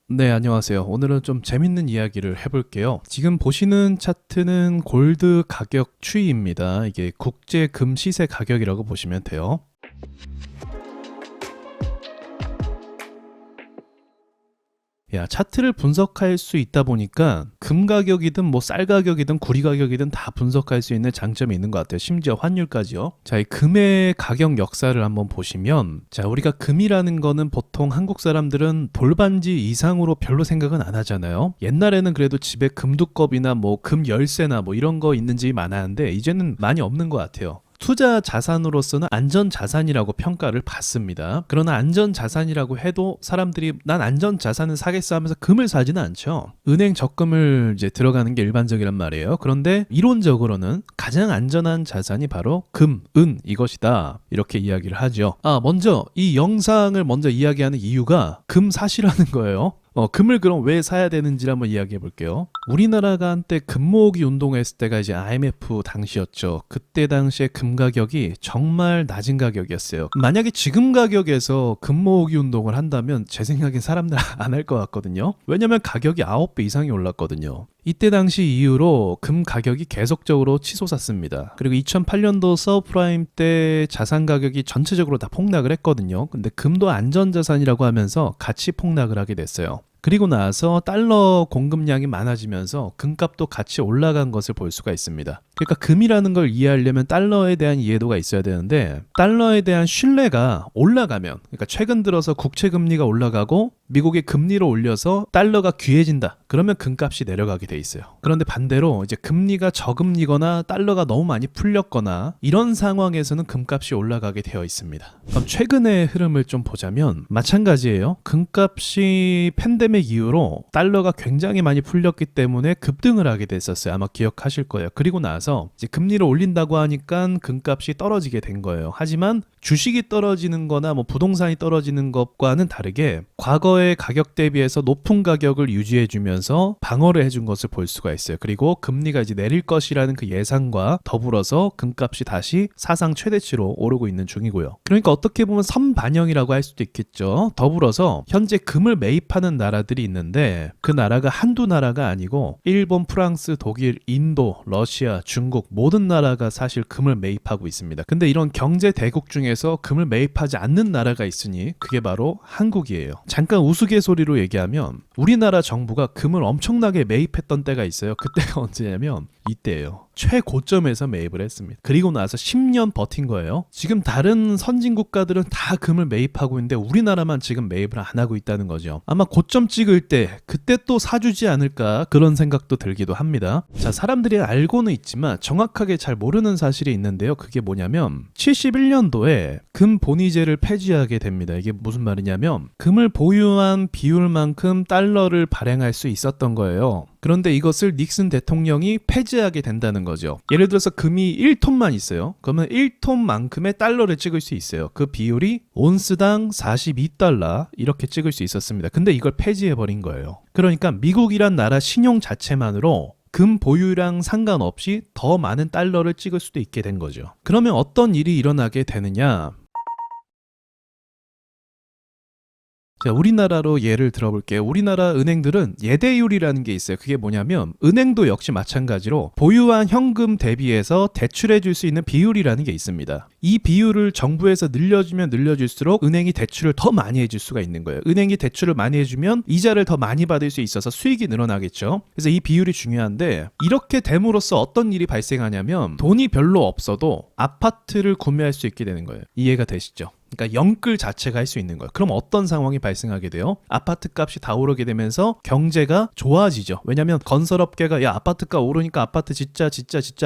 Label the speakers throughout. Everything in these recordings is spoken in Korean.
Speaker 1: 네, 안녕하세요. 오늘은 좀 재밌는 이야기를 해볼게요. 지금 보시는 차트는 골드 가격 추이입니다. 이게 국제 금 시세 가격이라고 보시면 돼요. 차트를 분석할 수 있다 보니까 금 가격이든 뭐 쌀 가격이든 구리 가격이든 다 분석할 수 있는 장점이 있는 것 같아요. 심지어 환율까지요. 자, 이 금의 가격 역사를 한번 보시면, 자, 우리가 금이라는 거는 보통 한국 사람들은 돌반지 이상으로 별로 생각은 안 하잖아요. 옛날에는 그래도 집에 금두껍이나 뭐 금 열쇠나 뭐 이런 거 있는 집이 많았는데 이제는 많이 없는 것 같아요. 투자 자산으로서는 안전 자산이라고 평가를 받습니다. 그러나 안전 자산이라고 해도 사람들이 난 안전 자산은 사겠어 하면서 금을 사지는 않죠. 은행 적금을 이제 들어가는 게 일반적이란 말이에요. 그런데 이론적으로는 가장 안전한 자산이 바로 금, 은 이것이다. 이렇게 이야기를 하죠. 먼저 이 영상을 먼저 이야기하는 이유가 금 사시라는 거예요. 금을 그럼 왜 사야 되는지를 한번 이야기해 볼게요. 우리나라가 한때 금 모으기 운동했을 때가 이제 IMF 당시였죠. 그때 당시에 금 가격이 정말 낮은 가격이었어요. 만약에 지금 가격에서 금 모으기 운동을 한다면 제 생각엔 사람들 안 할 것 같거든요. 왜냐면 가격이 9배 이상이 올랐거든요. 이때 당시 이후로 금 가격이 계속적으로 치솟았습니다. 그리고 2008년도 서브프라임 때 자산 가격이 전체적으로 다 폭락을 했거든요. 근데 금도 안전자산이라고 하면서 같이 폭락을 하게 됐어요. 그리고 나서 달러 공급량이 많아지면서 금값도 같이 올라간 것을 볼 수가 있습니다. 그러니까 금이라는 걸 이해하려면 달러에 대한 이해도가 있어야 되는데, 달러에 대한 신뢰가 올라가면, 그러니까 최근 들어서 국채 금리가 올라가고 미국의 금리를 올려서 달러가 귀해진다. 그러면 금값이 내려가게 돼 있어요. 그런데 반대로 이제 금리가 저금리거나 달러가 너무 많이 풀렸거나 이런 상황에서는 금값이 올라가게 되어 있습니다. 그럼 최근의 흐름을 좀 보자면 마찬가지예요. 금값이 팬데믹 이후로 달러가 굉장히 많이 풀렸기 때문에 급등을 하게 됐었어요. 아마 기억하실 거예요. 그리고 나서 이제 금리를 올린다고 하니까 금값이 떨어지게 된 거예요. 하지만 주식이 떨어지는 거나 뭐 부동산이 떨어지는 것과는 다르게 과거의 가격 대비해서 높은 가격을 유지해 주면서 방어를 해준 것을 볼 수가 있어요. 그리고 금리가 이제 내릴 것이라는 그 예상과 더불어서 금값이 다시 사상 최대치로 오르고 있는 중이고요. 그러니까 어떻게 보면 선반영이라고 할 수도 있겠죠. 더불어서 현재 금을 매입하는 나라들이 있는데 그 나라가 한두 나라가 아니고 일본, 프랑스, 독일, 인도, 러시아, 중국 모든 나라가 사실 금을 매입하고 있습니다. 근데 이런 경제 대국 중에서 금을 매입하지 않는 나라가 있으니 그게 바로 한국이에요. 잠깐 우스갯소리로 얘기하면 우리나라 정부가 금을 엄청나게 매입했던 때가 있어요. 그때가 언제냐면 이때예요. 최고점에서 매입을 했습니다. 그리고 나서 10년 버틴 거예요. 지금 다른 선진 국가들은 다 금을 매입하고 있는데 우리나라만 지금 매입을 안 하고 있다는 거죠. 아마 고점 찍을 때 그때 또 사주지 않을까 그런 생각도 들기도 합니다. 자, 사람들이 알고는 있지만 정확하게 잘 모르는 사실이 있는데요. 그게 뭐냐면 71년도에 금 본위제를 폐지하게 됩니다. 이게 무슨 말이냐면 금을 보유한 비율만큼 달러를 발행할 수 있었던 거예요. 그런데 이것을 닉슨 대통령이 폐지하게 된다는 거죠. 예를 들어서 금이 1톤만 있어요. 그러면 1톤만큼의 달러를 찍을 수 있어요. 그 비율이 온스당 42달러 이렇게 찍을 수 있었습니다. 근데 이걸 폐지해버린 거예요. 그러니까 미국이란 나라 신용 자체만으로 금 보유량 상관없이 더 많은 달러를 찍을 수도 있게 된 거죠. 그러면 어떤 일이 일어나게 되느냐? 자, 우리나라로 예를 들어볼게요. 우리나라 은행들은 예대율이라는 게 있어요. 그게 뭐냐면 은행도 역시 마찬가지로 보유한 현금 대비해서 대출해 줄 수 있는 비율이라는 게 있습니다. 이 비율을 정부에서 늘려주면 늘려줄수록 은행이 대출을 더 많이 해줄 수가 있는 거예요. 은행이 대출을 많이 해주면 이자를 더 많이 받을 수 있어서 수익이 늘어나겠죠. 그래서 이 비율이 중요한데 이렇게 됨으로써 어떤 일이 발생하냐면 돈이 별로 없어도 아파트를 구매할 수 있게 되는 거예요. 이해가 되시죠? 그러니까 영끌 자체가 할 수 있는 거예요. 그럼 어떤 상황이 발생하게 돼요? 아파트 값이 다 오르게 되면서 경제가 좋아지죠. 왜냐하면 건설업계가 야 아파트가 오르니까 아파트 짓자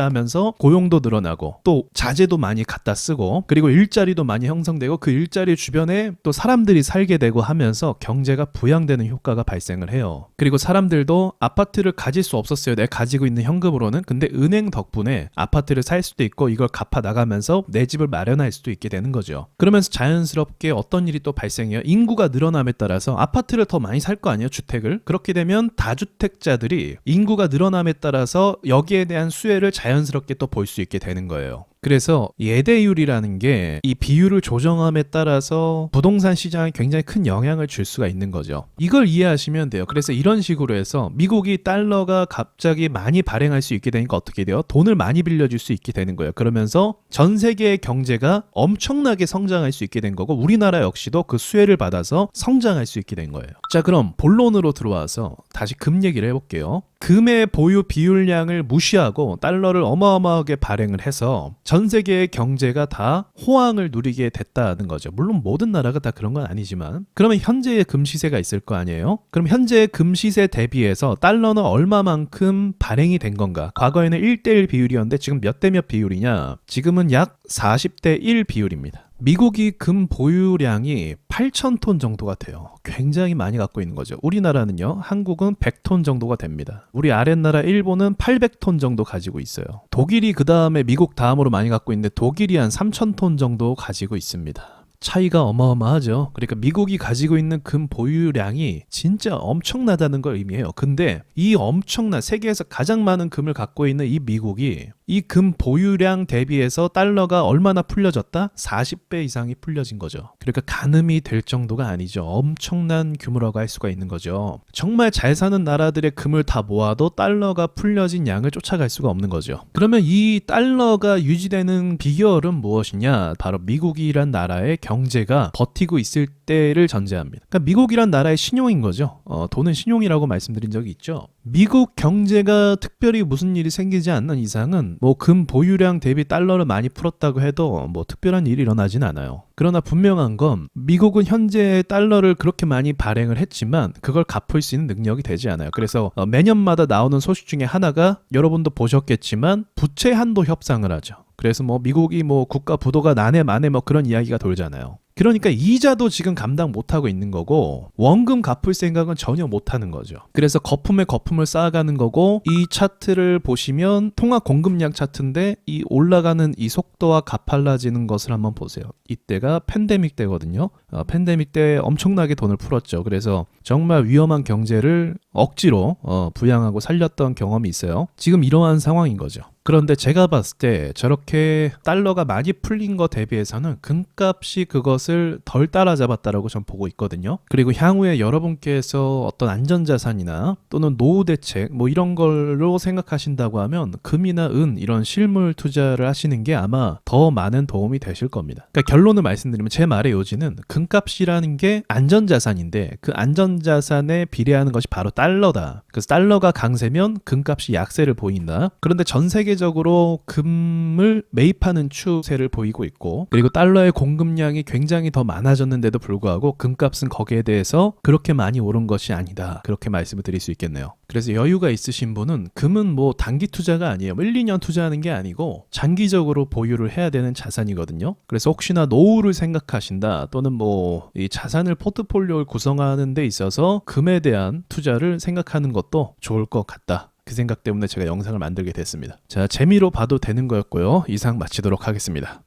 Speaker 1: 하면서 고용도 늘어나고 또 자재도 많이 갖다 쓰고 그리고 일자리도 많이 형성되고 그 일자리 주변에 또 사람들이 살게 되고 하면서 경제가 부양되는 효과가 발생을 해요. 그리고 사람들도 아파트를 가질 수 없었어요. 내가 가지고 있는 현금으로는. 근데 은행 덕분에 아파트를 살 수도 있고 이걸 갚아 나가면서 내 집을 마련할 수도 있게 되는 거죠. 그러면서 자연스럽게 어떤 일이 또 발생해요. 인구가 늘어남에 따라서 아파트를 더 많이 살 거 아니에요. 주택을. 그렇게 되면 다주택자들이 인구가 늘어남에 따라서 여기에 대한 수혜를 자연스럽게 또 볼 수 있게 되는 거예요. 그래서 예대율이라는 게 이 비율을 조정함에 따라서 부동산 시장에 굉장히 큰 영향을 줄 수가 있는 거죠. 이걸 이해하시면 돼요. 그래서 이런 식으로 해서 미국이 달러가 갑자기 많이 발행할 수 있게 되니까 어떻게 돼요? 돈을 많이 빌려줄 수 있게 되는 거예요. 그러면서 전 세계의 경제가 엄청나게 성장할 수 있게 된 거고 우리나라 역시도 그 수혜를 받아서 성장할 수 있게 된 거예요. 자, 그럼 본론으로 들어와서 다시 금 얘기를 해볼게요. 금의 보유 비율량을 무시하고 달러를 어마어마하게 발행을 해서 전 세계의 경제가 다 호황을 누리게 됐다는 거죠. 물론 모든 나라가 다 그런 건 아니지만 그러면 현재의 금 시세가 있을 거 아니에요? 그럼 현재의 금 시세 대비해서 달러는 얼마만큼 발행이 된 건가? 과거에는 1대1 비율이었는데 지금 몇 대 몇 비율이냐? 지금은 약 40대 1 비율입니다. 미국이 금 보유량이 8,000톤 정도가 돼요. 굉장히 많이 갖고 있는 거죠. 우리나라는요, 한국은 100톤 정도가 됩니다. 우리 아랫나라 일본은 800톤 정도 가지고 있어요. 독일이 그 다음에 미국 다음으로 많이 갖고 있는데 독일이 한 3,000톤 정도 가지고 있습니다. 차이가 어마어마하죠. 그러니까 미국이 가지고 있는 금 보유량이 진짜 엄청나다는 걸 의미해요. 근데 이 엄청난 세계에서 가장 많은 금을 갖고 있는 이 미국이 이 금 보유량 대비해서 달러가 얼마나 풀려졌다? 40배 이상이 풀려진 거죠. 그러니까 가늠이 될 정도가 아니죠. 엄청난 규모라고 할 수가 있는 거죠. 정말 잘 사는 나라들의 금을 다 모아도 달러가 풀려진 양을 쫓아갈 수가 없는 거죠. 그러면 이 달러가 유지되는 비결은 무엇이냐? 바로 미국이란 나라의 경제가 버티고 있을 때를 전제합니다. 그러니까 미국이란 나라의 신용인 거죠. 돈은 신용이라고 말씀드린 적이 있죠. 미국 경제가 특별히 무슨 일이 생기지 않는 이상은 뭐 금 보유량 대비 달러를 많이 풀었다고 해도 뭐 특별한 일이 일어나진 않아요. 그러나 분명한 건 미국은 현재 달러를 그렇게 많이 발행을 했지만 그걸 갚을 수 있는 능력이 되지 않아요. 그래서 매년마다 나오는 소식 중에 하나가 여러분도 보셨겠지만 부채 한도 협상을 하죠. 그래서 뭐 미국이 뭐 국가 부도가 나네 마네 뭐 그런 이야기가 돌잖아요. 그러니까 이자도 지금 감당 못하고 있는 거고 원금 갚을 생각은 전혀 못하는 거죠. 그래서 거품에 거품을 쌓아가는 거고 이 차트를 보시면 통화 공급량 차트인데 이 올라가는 이 속도와 가팔라지는 것을 한번 보세요. 이때가 팬데믹 때거든요. 팬데믹 때 엄청나게 돈을 풀었죠. 그래서 정말 위험한 경제를 억지로 부양하고 살렸던 경험이 있어요. 지금 이러한 상황인 거죠. 그런데 제가 봤을 때 저렇게 달러가 많이 풀린 거 대비해서는 금값이 그것을 덜 따라잡았다라고 전 보고 있거든요. 그리고 향후에 여러분께서 어떤 안전자산이나 또는 노후 대책 뭐 이런 걸로 생각하신다고 하면 금이나 은 이런 실물 투자를 하시는 게 아마 더 많은 도움이 되실 겁니다. 그러니까 결론을 말씀드리면 제 말의 요지는 금값이라는 게 안전자산인데 그 안전자산에 비례하는 것이 바로 달러다. 그래서 달러가 강세면 금값이 약세를 보인다. 그런데 전 세계적으로 금을 매입하는 추세를 보이고 있고 그리고 달러의 공급량이 굉장히 더 많아졌는데도 불구하고 금값은 거기에 대해서 그렇게 많이 오른 것이 아니다. 그렇게 말씀을 드릴 수 있겠네요. 그래서 여유가 있으신 분은 금은 뭐 단기 투자가 아니에요. 1, 2년 투자하는 게 아니고 장기적으로 보유를 해야 되는 자산이거든요. 그래서 혹시나 노후를 생각하신다 또는 뭐 이 자산을 포트폴리오를 구성하는 데 있어서 금에 대한 투자를 생각하는 것도 좋을 것 같다. 그 생각 때문에 제가 영상을 만들게 됐습니다. 자, 재미로 봐도 되는 거였고요. 이상 마치도록 하겠습니다.